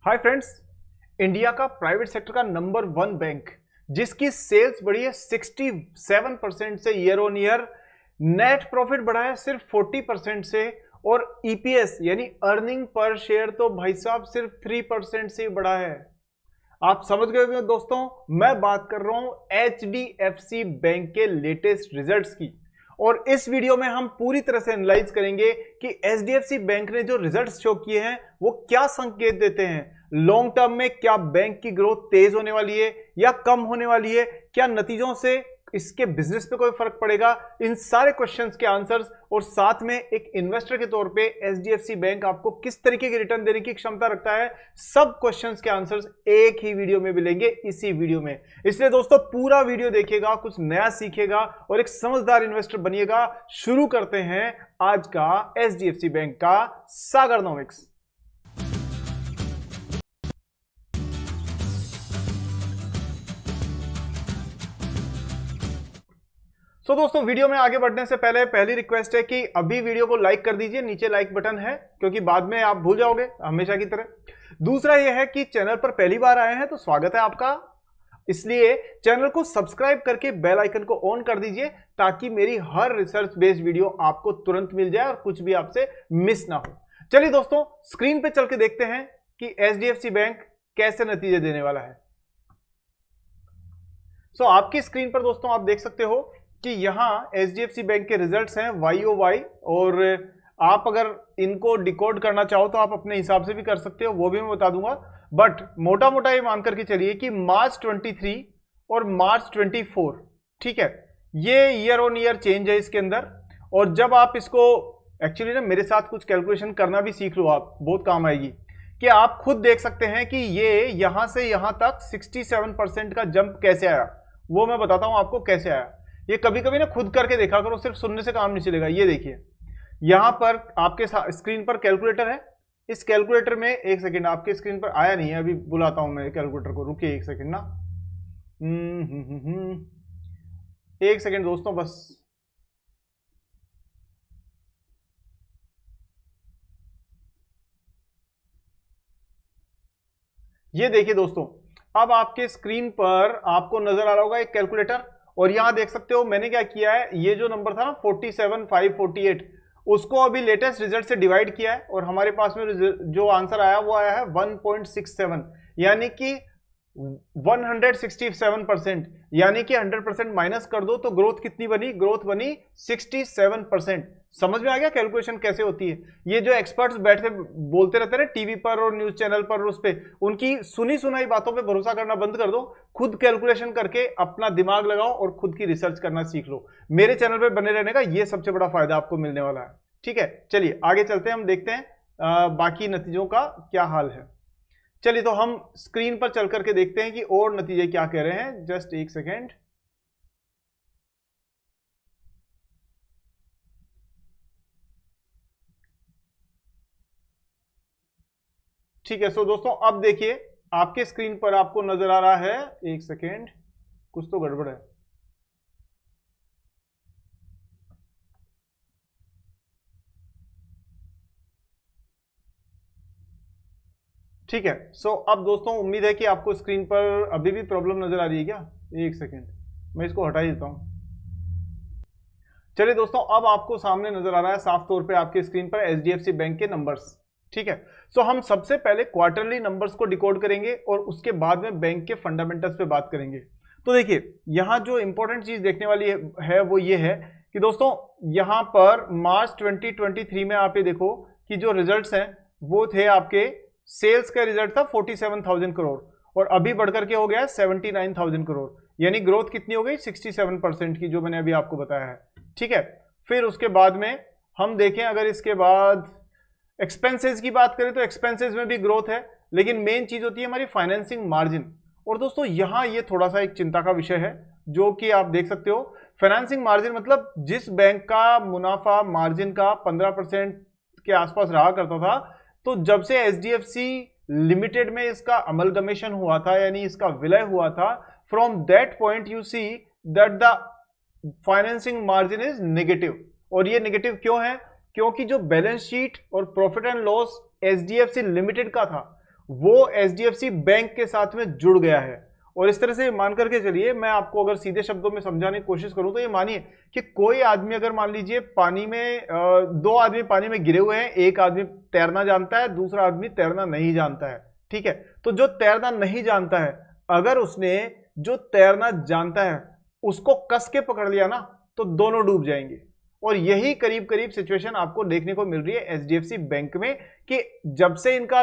Hi friends, India का private sector का number 1 bank जिसकी सेल्स बढ़ी है 67% से year on year, net profit बढ़ा है सिर्फ 40% से और ईपीएस यानी अर्निंग पर शेयर तो भाई साहब सिर्फ 3% से बढ़ा है। आप समझ गए होंगे दोस्तों, मैं बात कर रहा हूं एचडीएफसी बैंक के लेटेस्ट रिजल्ट्स की। और इस वीडियो में हम पूरी तरह से एनालाइज करेंगे कि एचडीएफसी बैंक ने जो रिजल्ट्स शो किए हैं वो क्या संकेत देते हैं। लॉन्ग टर्म में क्या बैंक की ग्रोथ तेज होने वाली है या कम होने वाली है, क्या नतीजों से इसके बिजनेस पे कोई फर्क पड़ेगा, इन सारे क्वेश्चंस के आंसर्स और साथ में एक इन्वेस्टर के तौर पे एचडीएफसी बैंक आपको किस तरीके की रिटर्न देने की क्षमता रखता है, सब क्वेश्चंस के आंसर्स एक ही वीडियो में मिलेंगे इसी वीडियो में। इसलिए दोस्तों पूरा वीडियो देखिएगा, कुछ नया सीखेगा और एक समझदार इन्वेस्टर बनिएगा। शुरू करते हैं आज का एचडीएफसी बैंक का सागरनोमिक्स। तो दोस्तों वीडियो में आगे बढ़ने से पहले पहली रिक्वेस्ट है कि अभी वीडियो को लाइक कर दीजिए, नीचे लाइक बटन है क्योंकि बाद में आप भूल जाओगे हमेशा की तरह। दूसरा यह है कि चैनल पर पहली बार आए हैं तो स्वागत है आपका, इसलिए चैनल को सब्सक्राइब करके बेल आइकन को ऑन कर दीजिए ताकि मेरी हर रिसर्च बेस्ड वीडियो आपको तुरंत मिल जाए और कुछ भी आपसे मिस ना हो। चलिए दोस्तों स्क्रीन पे चल के देखते हैं कि एचडीएफसी बैंक कैसे नतीजे देने वाला है। आपकी स्क्रीन पर दोस्तों आप देख सकते हो कि यहां एचडीएफसी बैंक के रिजल्ट्स हैं YOY, और आप अगर इनको डिकोड करना चाहो तो आप अपने हिसाब से भी कर सकते हो, वो भी मैं बता दूंगा। बट मोटा मोटा ये मान करके चलिए कि मार्च 23 और मार्च 24, ठीक है, ये ईयर ऑन ईयर चेंज है इसके अंदर। और जब आप इसको एक्चुअली ना मेरे साथ कुछ कैलकुलेशन करना भी सीख लो, आप बहुत काम आएगी कि आप खुद देख सकते हैं कि ये यहां से यहां तक 67% का जंप कैसे आया, वो मैं बताता हूं आपको कैसे आया। ये कभी कभी ना खुद करके देखा करो, सिर्फ सुनने से काम नहीं चलेगा। ये देखिए यहां पर आपके स्क्रीन पर कैलकुलेटर है, इस कैलकुलेटर में एक सेकंड, आपके स्क्रीन पर आया नहीं है, अभी बुलाता हूं मैं कैलकुलेटर को, रुकिए एक सेकंड ना, एक सेकंड दोस्तों बस। ये देखिए दोस्तों, अब आपके स्क्रीन पर आपको नजर आ रहा होगा एक कैलकुलेटर, और यहां देख सकते हो मैंने क्या किया है, ये जो नंबर था ना 47,548, उसको अभी लेटेस्ट रिजल्ट से डिवाइड किया है और हमारे पास में जो आंसर आया वो आया है 1.67, यानी कि 167%, यानी कि 100% माइनस कर दो तो ग्रोथ कितनी बनी, ग्रोथ बनी 67%। समझ में आ गया कैलकुलेशन कैसे होती है। ये जो एक्सपर्ट्स बैठे बोलते रहते हैं टीवी पर और न्यूज चैनल पर, उस पे उनकी सुनी सुनाई बातों पे भरोसा करना बंद कर दो, खुद कैलकुलेशन करके अपना दिमाग लगाओ और खुद की रिसर्च करना सीख लो। मेरे चैनल पे बने रहने का ये सबसे बड़ा फायदा आपको मिलने वाला है, ठीक है। चलिए आगे चलते हैं, हम देखते हैं बाकी नतीजों का क्या हाल है। चलिए तो हम स्क्रीन पर चल करके देखते हैं कि और नतीजे क्या कह रहे हैं। जस्ट एक सेकेंड, ठीक है। सो दोस्तों अब देखिए आपके स्क्रीन पर आपको नजर आ रहा है, एक सेकेंड, कुछ तो गड़बड़ है। ठीक है। सो अब दोस्तों उम्मीद है कि आपको स्क्रीन पर अभी भी प्रॉब्लम नजर आ रही है क्या, एक सेकेंड मैं इसको हटा ही देता हूं। चलिए दोस्तों अब आपको सामने नजर आ रहा है साफ तौर पे आपके स्क्रीन पर एचडीएफसी बैंक के नंबर्स, ठीक है। सो हम सबसे पहले क्वार्टरली नंबर्स को डिकोड करेंगे और उसके बाद में बैंक के फंडामेंटल्स पे बात करेंगे। तो देखिए यहां जो इंपॉर्टेंट चीज देखने वाली है वो ये है कि दोस्तों यहां पर मार्च 2023 में आप ये देखो कि जो रिजल्ट्स हैं वो थे आपके, सेल्स का रिजल्ट था 47,000 करोड़ और अभी बढ़कर के हो गया 79,000 करोड़, यानी ग्रोथ कितनी हो गई 67% की, जो मैंने अभी आपको बताया है, ठीक है। फिर उसके बाद में हम देखें, अगर इसके बाद एक्सपेंसेस की बात करें तो एक्सपेंसेस में भी ग्रोथ है, लेकिन मेन चीज होती है हमारी फाइनेंसिंग मार्जिन। और दोस्तों यहां ये थोड़ा सा एक चिंता का विषय है, जो कि आप देख सकते हो फाइनेंसिंग मार्जिन मतलब जिस बैंक का मुनाफा मार्जिन का 15% के आसपास रहा करता था, तो जब से एचडीएफसी लिमिटेड में इसका अमलगमेशन हुआ था, यानी इसका विलय हुआ था, from that point you see that the financing margin is negative. और ये नेगेटिव क्यों है, क्योंकि जो बैलेंस शीट और profit and loss HDFC limited का था वो एचडीएफसी बैंक के साथ में जुड़ गया है। और इस तरह से मान करके चलिए, मैं आपको अगर सीधे शब्दों में समझाने की कोशिश करूं तो ये मानिए कि कोई आदमी अगर मान लीजिए पानी में दो आदमी पानी में गिरे हुए हैं, एक आदमी तैरना जानता है, दूसरा आदमी तैरना नहीं जानता है, ठीक है। तो जो तैरना नहीं जानता है, अगर उसने जो तैरना जानता है उसको कस के पकड़ लिया ना, तो दोनों डूब जाएंगे। और यही करीब करीब सिचुएशन आपको देखने को मिल रही है एचडीएफसी बैंक में, कि जब से इनका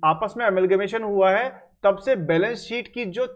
आपस में अमेलगमेशन हुआ है तब से बैलेंस शीट की जो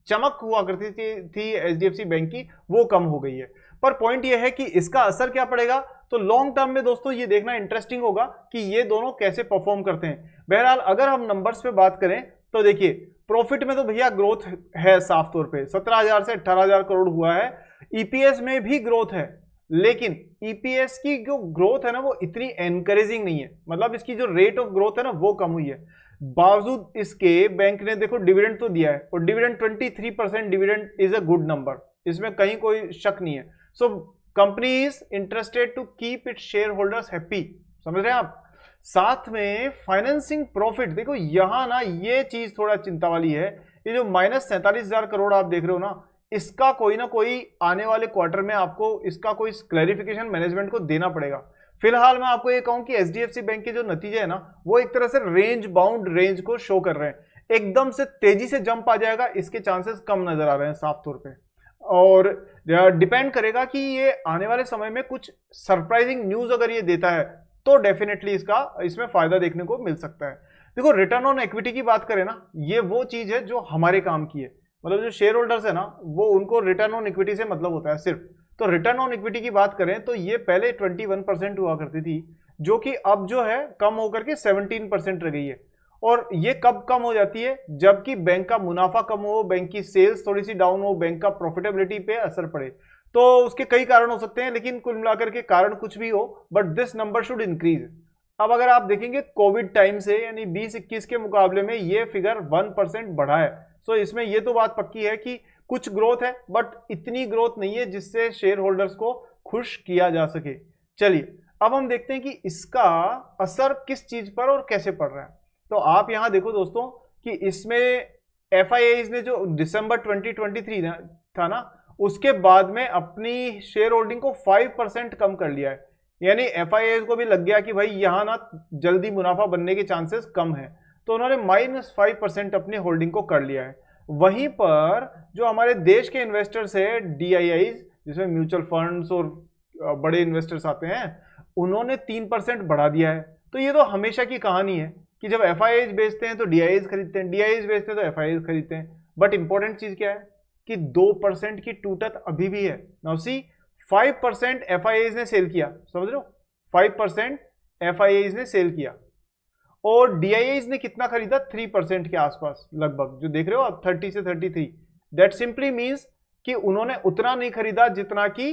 चमक हुआ करती थी एचडीएफसी बैंक की, वो कम हो गई है। पर पॉइंट यह है कि इसका असर क्या पड़ेगा, तो लॉन्ग टर्म में दोस्तों ये देखना इंटरेस्टिंग होगा कि ये दोनों कैसे परफॉर्म करते हैं। बहरहाल अगर हम नंबर्स पे बात करें तो देखिए, प्रॉफिट में तो भैया ग्रोथ है साफ तौर पे, 17,000 से 18,000 करोड़ हुआ है। ईपीएस में भी ग्रोथ है, लेकिन ईपीएस की जो ग्रोथ है ना वो इतनी एनकरेजिंग नहीं है, मतलब इसकी जो रेट ऑफ ग्रोथ है ना वो कम हुई है। बावजूद इसके बैंक ने देखो डिविडेंड तो दिया है, और dividend 23% dividend is a good number, इसमें कहीं कोई शक नहीं है। So company is interested to keep it shareholders happy, समझ रहे हैं आप। साथ में फाइनेंसिंग प्रॉफिट, देखो यहां ना ये चीज थोड़ा चिंता वाली है, ये जो -47,000 करोड़ आप देख रहे हो ना, इसका कोई ना कोई आने वाले क्वार्टर में आपको इसका कोई क्लैरिफिकेशन मैनेजमेंट को देना पड़ेगा। फिलहाल मैं आपको ये कहूं कि एचडीएफसी बैंक के जो नतीजे है ना वो एक तरह से रेंज बाउंड रेंज को शो कर रहे हैं। एकदम से तेजी से जंप आ जाएगा इसके चांसेस कम नजर आ रहे हैं साफ तौर पे, और डिपेंड करेगा कि ये आने वाले समय में कुछ सरप्राइजिंग न्यूज अगर ये देता है तो डेफिनेटली इसमें फायदा देखने को मिल सकता है। देखो रिटर्न ऑन इक्विटी की बात करें ना, ये वो चीज है जो हमारे काम की है, मतलब जो शेयर होल्डर्स है ना वो उनको रिटर्न ऑन इक्विटी से मतलब होता है सिर्फ। तो रिटर्न ऑन इक्विटी की बात करें तो ये पहले 21% हुआ करती थी, जो कि अब जो है कम होकर के 17% रह गई है। और ये कब कम हो जाती है, जबकि बैंक का मुनाफा कम हो, बैंक की सेल्स थोड़ी सी डाउन हो, बैंक का प्रॉफिटेबिलिटी पे असर पड़े। तो उसके कई कारण हो सकते हैं, लेकिन कुल मिलाकर के कारण कुछ भी हो, but this number should increase. अब अगर आप देखेंगे कोविड टाइम से यानी 2021 के मुकाबले में ये फिगर 1% बढ़ा है। सो इसमें ये तो बात पक्की है कि कुछ ग्रोथ है, बट इतनी ग्रोथ नहीं है जिससे शेयर होल्डर्स को खुश किया जा सके। चलिए अब हम देखते हैं कि इसका असर किस चीज पर और कैसे पड़ रहा है। तो आप यहां देखो दोस्तों कि इसमें एफआईआईज ने जो दिसंबर 2023 था ना, उसके बाद में अपनी शेयर होल्डिंग को 5% कम कर लिया है। यानी एफआईआईज को भी लग गया कि भाई यहां ना जल्दी मुनाफा बनने के चांसेस कम है, तो उन्होंने -5% अपनी होल्डिंग को कर लिया है। वहीं पर जो हमारे देश के इन्वेस्टर्स है डीआईआईज, जिसमें म्यूचुअल फंड्स और बड़े इन्वेस्टर्स आते हैं, उन्होंने 3% बढ़ा दिया है। तो ये तो हमेशा की कहानी है कि जब एफआईआईज बेचते हैं तो डीआईआईज खरीदते हैं, डीआईआईज बेचते हैं तो एफआईआईज खरीदते हैं। बट इंपॉर्टेंट चीज क्या है कि 2% की टूटत अभी भी है। नाउ सी 5% एफआईआईज ने सेल किया, समझ रहे हो, 5% एफआईआईज ने सेल किया, और डीआईआईज ने कितना खरीदा, 3% के आसपास लगभग, जो देख रहे हो आप 30 से 33। दैट सिंपली मींस कि उन्होंने उतना नहीं खरीदा जितना कि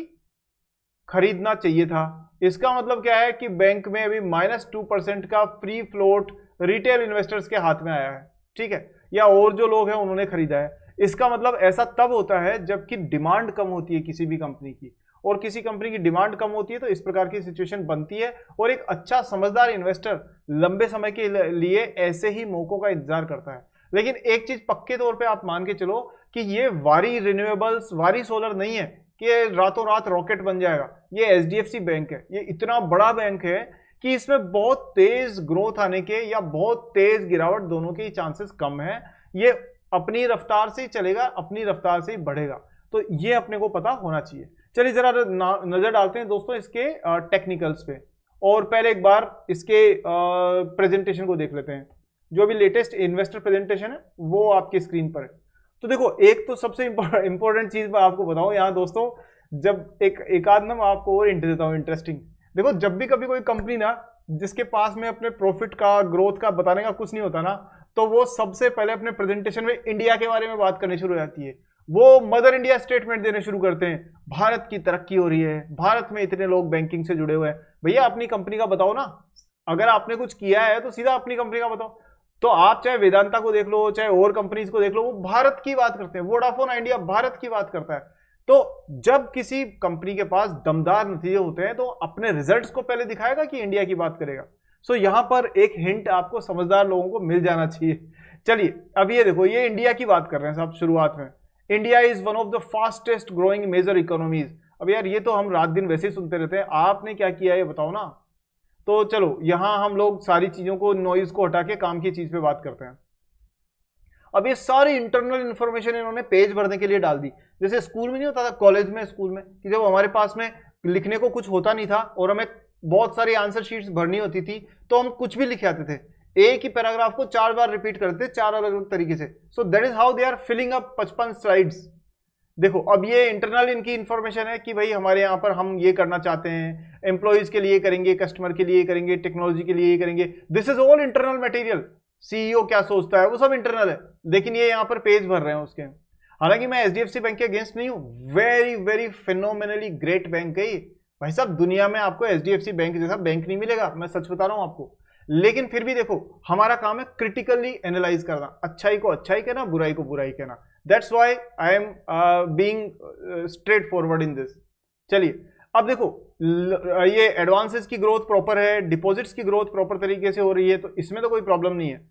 खरीदना चाहिए था। इसका मतलब क्या है कि बैंक में अभी -2% का फ्री फ्लोट रिटेल इन्वेस्टर्स के हाथ में आया है, ठीक है, या और जो लोग हैं उन्होंने खरीदा है। इसका मतलब ऐसा तब होता है जबकि डिमांड कम होती है किसी भी कंपनी की, और किसी कंपनी की डिमांड कम होती है तो इस प्रकार की सिचुएशन बनती है, और एक अच्छा समझदार इन्वेस्टर लंबे समय के लिए ऐसे ही मौकों का इंतजार करता है। लेकिन एक चीज पक्के तौर पे आप मान के चलो कि ये वारी रिन्यूएबल्स, वारी सोलर नहीं है कि रातों रात रॉकेट बन जाएगा। ये एचडीएफसी बैंक है, ये इतना बड़ा बैंक है कि इसमें बहुत तेज ग्रोथ आने के या बहुत तेज गिरावट दोनों के चांसेस कम है। ये अपनी रफ्तार से ही चलेगा, अपनी रफ्तार से ही बढ़ेगा, तो ये अपने को पता होना चाहिए। चलिए जरा नजर डालते हैं दोस्तों इसके टेक्निकल्स पे, और पहले एक बार इसके प्रेजेंटेशन को देख लेते हैं। जो भी लेटेस्ट इन्वेस्टर प्रेजेंटेशन है वो आपकी स्क्रीन पर है। तो देखो एक तो सबसे इंपॉर्टेंट चीज मैं आपको बताऊं यहाँ दोस्तों, जब एक आध ना मैं आपको और इंट देता हूँ इंटरेस्टिंग। देखो जब भी कभी कोई कंपनी ना जिसके पास में अपने प्रॉफिट का, ग्रोथ का बताने का कुछ नहीं होता ना, तो वो सबसे पहले अपने प्रेजेंटेशन में इंडिया के बारे में बात करनी शुरू हो जाती है। वो मदर इंडिया स्टेटमेंट देने शुरू करते हैं, भारत की तरक्की हो रही है, भारत में इतने लोग बैंकिंग से जुड़े हुए हैं। भैया अपनी कंपनी का बताओ ना, अगर आपने कुछ किया है तो सीधा अपनी कंपनी का बताओ। तो आप चाहे वेदांता को देख लो, चाहे और कंपनीज को देख लो, वो भारत की बात करते हैं। वोडाफोन आइडिया भारत की बात करता है। तो जब किसी कंपनी के पास दमदार नतीजे होते हैं तो अपने रिजल्ट्स को पहले दिखाएगा कि इंडिया की बात करेगा। सो यहां पर एक हिंट आपको समझदार लोगों को मिल जाना चाहिए चलिए अब ये देखो, ये इंडिया की बात कर रहे हैं साहब शुरुआत में। India is one of the fastest growing major economies. अब यार ये तो हम रात दिन वैसे ही सुनते रहते हैं, आपने क्या किया ये बताओ ना। तो चलो यहां हम लोग सारी चीजों को, नॉइज को हटा के काम की चीज पे बात करते हैं। अब ये सारी इंटरनल इंफॉर्मेशन इन्होंने पेज भरने के लिए डाल दी। जैसे स्कूल में नहीं होता था, कॉलेज में, स्कूल में, कि जब हमारे पास में लिखने को कुछ होता नहीं था और हमें बहुत सारी आंसर शीट्स भरनी होती थी, तो हम कुछ भी लिख आते थे, एक ही पैराग्राफ को 4 बार रिपीट करते थे 4 अलग अलग तरीके से। So that is how they are filling up 55 slides. देखो अब ये इंटरनल इनकी इंफॉर्मेशन है कि भाई हमारे यहाँ पर हम ये करना चाहते हैं, एम्प्लॉइज के लिए करेंगे, कस्टमर के लिए करेंगे, टेक्नोलॉजी के लिए करेंगे। This is all internal material. CEO क्या सोचता है वो सब इंटरनल है, लेकिन ये यहाँ पर पेज भर रहे हैं उसके। हालांकि मैं एचडीएफसी बैंक के अगेंस्ट नहीं हूँ, very very phenomenally great bank है ये भाई साहब। दुनिया में आपको एचडीएफसी बैंक जैसा बैंक नहीं मिलेगा, मैं सच बता रहा हूँ आपको। लेकिन फिर भी देखो हमारा काम है क्रिटिकली एनालाइज करना, अच्छाई को अच्छाई कहना, बुराई को बुराई कहना। That's why I am being straight forward in this. चलिए अब देखो ये एडवांसेस की ग्रोथ प्रॉपर है, डिपॉजिट्स की ग्रोथ प्रॉपर तरीके से हो रही है, तो इसमें तो कोई प्रॉब्लम नहीं है।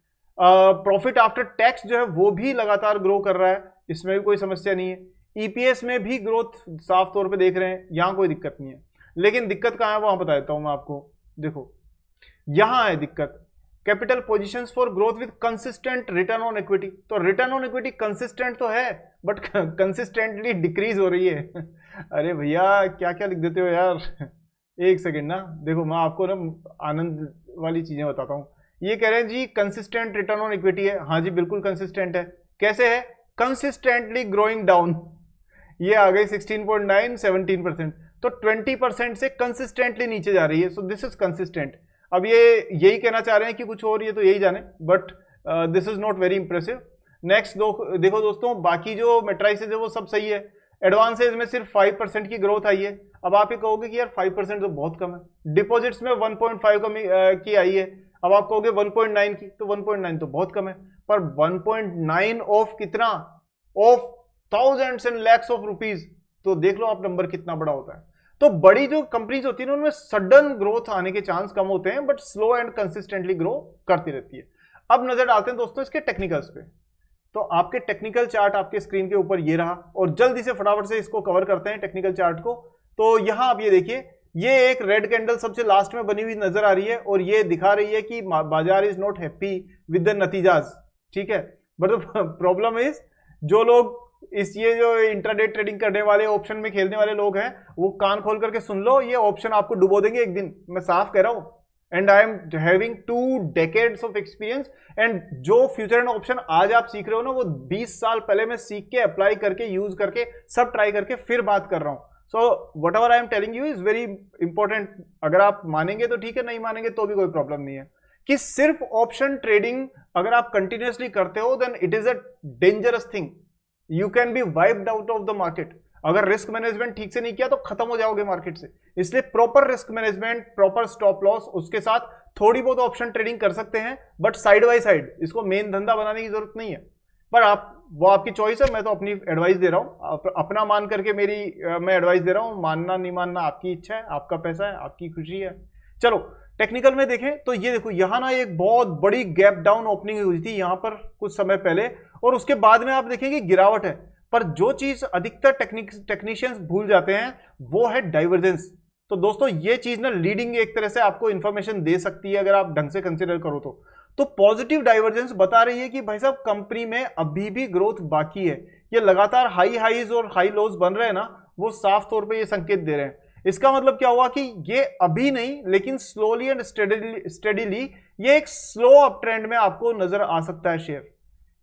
प्रॉफिट आफ्टर टैक्स जो है वो भी लगातार ग्रो कर रहा है, इसमें भी कोई समस्या नहीं है। ईपीएस में भी ग्रोथ साफ तौर पे देख रहे हैं, यहां कोई दिक्कत नहीं है। लेकिन दिक्कत कहां है वहां बता देता हूं मैं आपको। देखो यहां है दिक्कत, capital positions for growth with consistent return on equity. तो रिटर्न ऑन इक्विटी कंसिस्टेंट तो है, बट कंसिस्टेंटली डिक्रीज हो रही है। अरे भैया क्या क्या लिख देते हो यार। एक सेकेंड ना, देखो मैं आपको ना आनंद वाली चीजें बताता हूँ। ये कह रहे हैं जी कंसिस्टेंट रिटर्न ऑन इक्विटी है, हाँ जी बिल्कुल कंसिस्टेंट है। कैसे है? Consistently growing down. ये आ गई 16.9 17%, तो 20% से कंसिस्टेंटली नीचे जा रही है। So this is consistent. अब ये यही कहना चाह रहे हैं कि कुछ और, ये तो यही जाने, but this is not very impressive. Next देखो दोस्तों, बाकी जो मेट्राइसेस है वो सब सही है। एडवांसेज में सिर्फ 5% की ग्रोथ आई है। अब आप ये कहोगे कि यार 5% तो बहुत कम है। डिपॉजिट्स में 1.5 की आई है। अब आप कहोगे 1.9 की, तो 1.9 तो बहुत कम है। पर 1.9 ऑफ कितना? Of thousands and lakhs of rupees. तो देख लो आप नंबर कितना बड़ा होता है। तो बड़ी जो कंपनीज होती है उनमें सडन ग्रोथ आने के चांस कम होते हैं, but slow and consistently grow करती रहती है। अब नजर डालते हैं दोस्तों इसके टेक्निकल्स पे। तो आपके टेक्निकल चार्ट आपके स्क्रीन के ऊपर ये रहा, और जल्दी से फटाफट से इसको कवर करते हैं टेक्निकल चार्ट को। तो यहां आप ये देखिए, ये एक रेड कैंडल सबसे लास्ट में बनी हुई नजर आ रही है, और ये दिखा रही है कि बाजार is not happy with the नतीजाज। ठीक है, बट प्रॉब्लम इज जो लोग ये जो इंट्राडे ट्रेडिंग करने वाले, ऑप्शन में खेलने वाले लोग हैं, वो कान खोल करके सुन लो, ये ऑप्शन आपको डुबो देंगे एक दिन, मैं साफ कह रहा हूं। And I am having 2 decades of experience. And जो फ्यूचर एंड ऑप्शन आज आप सीख रहे हो ना, वो 20 साल पहले मैं सीख के, अप्लाई करके, यूज करके, सब ट्राई करके फिर बात कर रहा हूं। So what ever I am telling you is very important. अगर आप मानेंगे तो ठीक है, नहीं मानेंगे तो भी कोई प्रॉब्लम नहीं है। कि सिर्फ ऑप्शन ट्रेडिंग अगर आप कंटिन्यूसली करते हो, then it is a dangerous thing. You can be wiped out of the market. अगर रिस्क मैनेजमेंट ठीक से नहीं किया तो खत्म हो जाओगे मार्केट से। इसलिए proper risk management, proper stop loss, उसके साथ थोड़ी बहुत ऑप्शन ट्रेडिंग कर सकते हैं, बट साइड बाय साइड, इसको मेन धंधा बनाने की जरूरत नहीं है। पर वो आपकी चॉइस है, मैं तो अपनी एडवाइस दे रहा हूं, अपना मान करके मैं एडवाइस दे रहा हूं। मानना नहीं मानना आपकी इच्छा है, आपका पैसा है, आपकी खुशी है। चलो टेक्निकल में देखें तो ये देखो, यहां ना एक बहुत बड़ी गैप डाउन ओपनिंग हुई थी यहां पर कुछ समय पहले, और उसके बाद में आप देखेंगे गिरावट है। पर जो चीज अधिकतर टेक्नीशियंस भूल जाते हैं वो है डाइवर्जेंस। तो दोस्तों ये चीज ना लीडिंग एक तरह से आपको इंफॉर्मेशन दे सकती है अगर आप ढंग से कंसिडर करो तो पॉजिटिव डाइवर्जेंस बता रही है कि भाई साहब कंपनी में अभी भी ग्रोथ बाकी है। ये लगातार हाई हाईज और हाई लोज बन रहे हैं ना, वो साफ तौर पे ये संकेत दे रहे हैं। इसका मतलब क्या हुआ कि ये अभी नहीं, लेकिन स्लोली एंड स्टेडीली ये एक स्लो अप ट्रेंड में आपको नजर आ सकता है शेयर।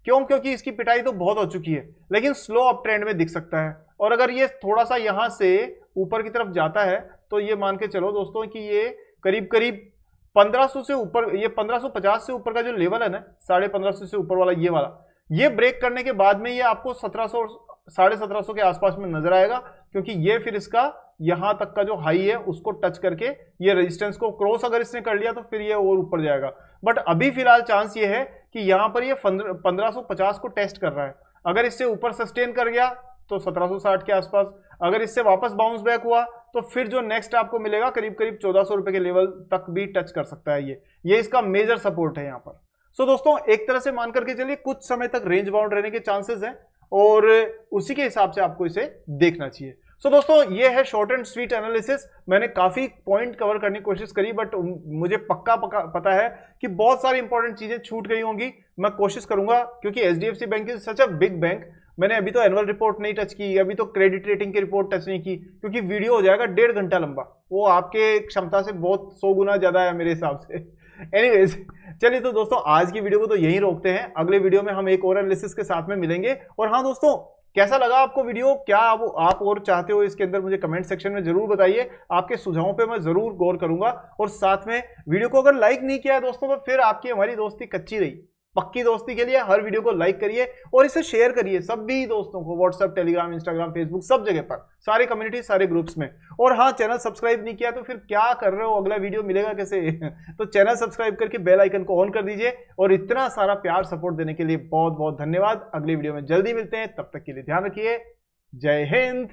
क्यों? क्योंकि इसकी पिटाई तो बहुत हो चुकी है, लेकिन स्लो अप ट्रेंड में दिख सकता है। और अगर ये थोड़ा सा यहां से ऊपर की तरफ जाता है तो ये मान के चलो दोस्तों कि ये करीब करीब 1500 से ऊपर, ये 1550 से ऊपर का जो लेवल है ना, 1550 से ऊपर वाला, ये ब्रेक करने के बाद में ये आपको 1700 1750 के आसपास में नजर आएगा। क्योंकि ये फिर इसका यहां तक का जो हाई है उसको टच करके ये रेजिस्टेंस को क्रॉस अगर इसने कर लिया तो फिर ये और ऊपर जाएगा। बट अभी फिलहाल चांस ये है कि यहां पर ये 1550 को टेस्ट कर रहा है। अगर इससे ऊपर सस्टेन कर गया तो 1760 के आसपास, अगर इससे वापस बाउंस बैक हुआ तो फिर जो नेक्स्ट आपको मिलेगा करीब करीब 1400 रुपए के लेवल तक भी टच कर सकता है। ये इसका मेजर सपोर्ट है यहाँ पर। सो दोस्तों एक तरह से मान करके चलिए कुछ समय तक रेंज बाउंड रहने के चांसेस हैं और उसी के हिसाब से आपको इसे देखना चाहिए। सो दोस्तों ये है शॉर्ट एंड स्वीट एनालिसिस। मैंने काफी पॉइंट कवर करने की कोशिश करी, बट मुझे पक्का पता है कि बहुत सारी इंपॉर्टेंट चीजें छूट गई होंगी। मैं कोशिश करूंगा, क्योंकि HDFC bank is such a big bank. मैंने अभी तो एनुअल रिपोर्ट नहीं टच की, अभी तो क्रेडिट रेटिंग की रिपोर्ट टच नहीं की, क्योंकि वीडियो हो जाएगा 1.5 घंटा लंबा। वो आपके क्षमता से बहुत 100 गुना ज्यादा है मेरे हिसाब से। एनीवेज चलिए तो दोस्तों आज की वीडियो को तो यहीं रोकते हैं। अगले वीडियो में हम एक और एनालिसिस के साथ में मिलेंगे। और हाँ दोस्तों, कैसा लगा आपको वीडियो? क्या आप और चाहते हो इसके अंदर मुझे कमेंट सेक्शन में जरूर बताइए। आपके सुझावों पे मैं जरूर गौर करूंगा। और साथ में वीडियो को अगर लाइक नहीं किया है दोस्तों तो फिर आपकी हमारी दोस्ती कच्ची रही। पक्की दोस्ती के लिए हर वीडियो को लाइक करिए और इसे शेयर करिए सभी दोस्तों को, व्हाट्सएप, टेलीग्राम, इंस्टाग्राम, फेसबुक, सब जगह पर, सारे कम्युनिटी, सारे ग्रुप्स में। और हाँ, चैनल सब्सक्राइब नहीं किया तो फिर क्या कर रहे हो, अगला वीडियो मिलेगा कैसे? तो चैनल सब्सक्राइब करके बेल आइकन को ऑन कर दीजिए। और इतना सारा प्यार सपोर्ट देने के लिए बहुत बहुत धन्यवाद। अगली वीडियो में जल्दी मिलते हैं, तब तक के लिए ध्यान रखिए। जय हिंद।